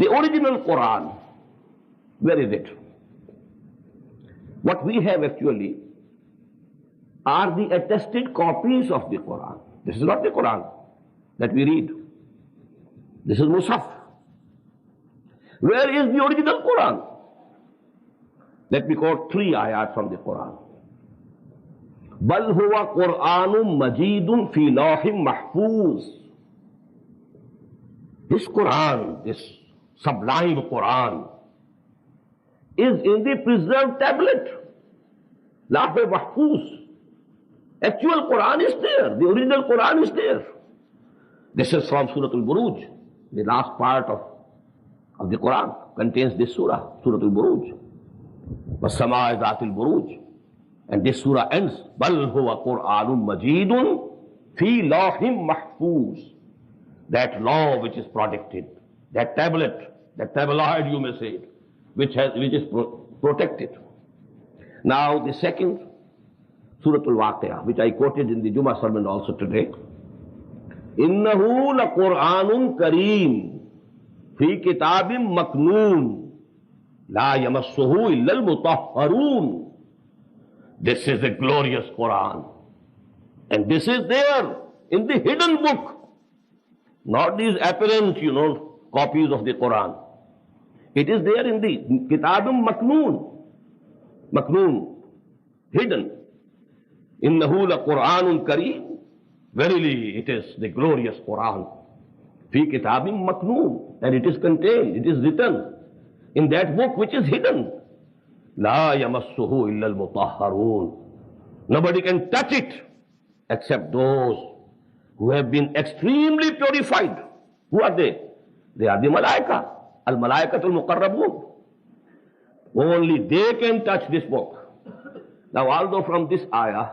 The original Quran, where is it? What we have actually are the attested copies of the Quran. This is not the Quran that we read. This is Musaf. Where is the original Quran? Let me quote 3 ayat from the Quran. Bal huwa Qur'anun Majidun fi lawhim mahfuz. This Quran, this sublime Quran, is in the preserved tablet. Lawh mahfuz. Actual Quran is there. The original Quran is there. This is from Surah Al-Buruj. The last part of the Quran contains this surah, Surah Al-Buruj. وَالسَّمَاءِ ذَاتِ الْبُرُوجِ. And this surah ends, بَلْ هُوَ قُرْآنٌ مَجِيدٌ فِي لَوْحٍ مَحْفُوظٍ. That law which is protected, that tablet, that tabloid you may say, which is protected. Now the second, Surah Al-Waqi'ah, which I quoted in the Jummah sermon also today. إِنَّهُ لَقُرْآنٌ كَرِيمٌ فِي كِتَابٍ مَكْنُونٍ لَا يَمَسُّهُ إِلَّا الْمُطَهَّرُونَ. This is a glorious Quran. And this is there in the hidden book. Not these apparent, copies of the Quran. It is there in the Kitabum Maknoon. Maknoon. Hidden. Innahu la Quranun Kareem. Verily, it is the glorious Quran. Fi Kitabim Maknoon. And it is contained, it is written in that book which is hidden. La yamassuhu illa al-mutahharun. Nobody can touch it except those who have been extremely purified. Who are they? They are the Malaika. Al-Malaikatul Muqarrabun. Only they can touch this book. Now, although from this ayah,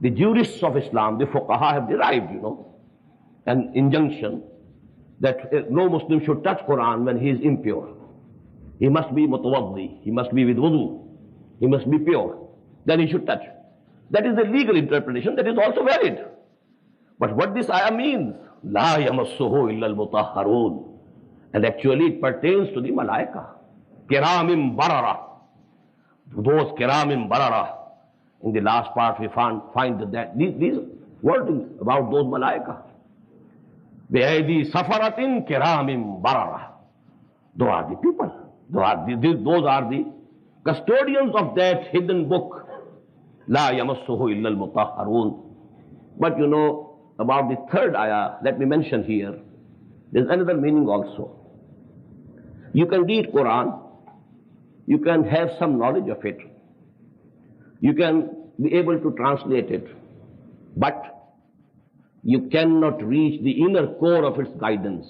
the jurists of Islam, the fuqaha, have derived, an injunction that no Muslim should touch Quran when he is impure. He must be mutawaddi, he must be with wudu, he must be pure. Then he should touch. That is the legal interpretation, that is also valid. But what this ayah means, la yamassuhu illa al-mutahharun. And actually it pertains to the malaika. Kiramim barara. Those kiramim barara. In the last part we find that these wordings about those malaika. Bi'aydi safaratin kiramim barara. Those are the people. Those are the custodians of that hidden book. La yamassuhu illa al-mutahharun. But about the third ayah, let me mention here, there's another meaning also. You can read Quran, you can have some knowledge of it, you can be able to translate it, but you cannot reach the inner core of its guidance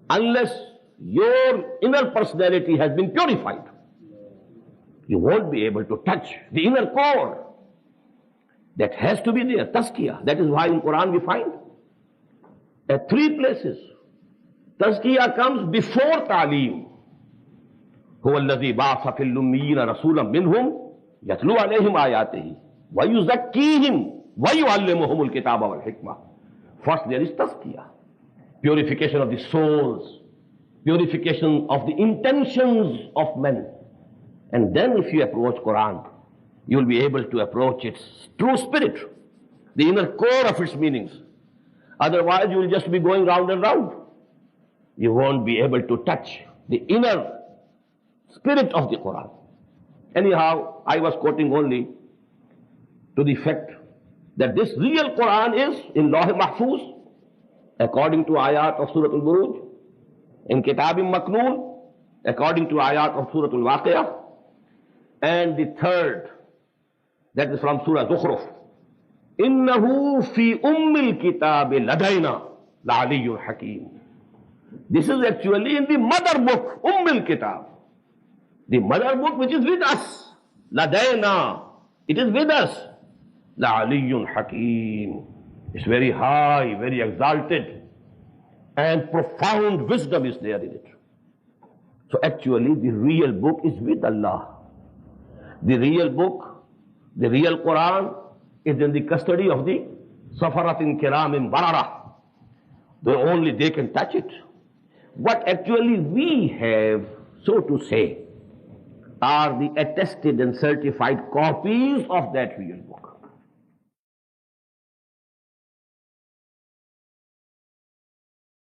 unless your inner personality has been purified. You won't be able to touch the inner core. That has to be there, tazkiyah. That is why in Quran we find at 3 places, tazkiyah comes before ta'aleem. هُوَ الَّذِي بَعَثَ فِي الْأُمِّيِّينَ رَسُولًا مِّنْهُمْ يَتْلُو عَلَيْهِمْ آيَاتِهِ وَيُزَكِّيهِمْ وَيُعَلِّمُهُمُ الْكِتَابَ وَالْحِكْمَةَ. First there is tazkiyah, purification of the souls, purification of the intentions of men. And then if you approach Quran, you will be able to approach its true spirit, the inner core of its meanings. Otherwise, you will just be going round and round. You won't be able to touch the inner spirit of the Quran. Anyhow, I was quoting only to the fact that this real Quran is in Lawh Mahfuz, according to ayat of Surah Al-Buruj, in Kitabim Maknoon, according to ayat of Surah Al-Waqi'ah, and the third, that is from Surah Zukhruf. Innahu fi ummil kitab ladayna la'aliyyun hakim. This is actually in the mother book, ummil kitab. The mother book which is with us. Ladayna. It is with us. La'aliyyun hakim. It's very high, very exalted. And profound wisdom is there in it. So actually the real book is with Allah. The real book, the real Quran is in the custody of the Safaratin Kiramim Barara. Only they can touch it. What actually we have, so to say, are the attested and certified copies of that real book.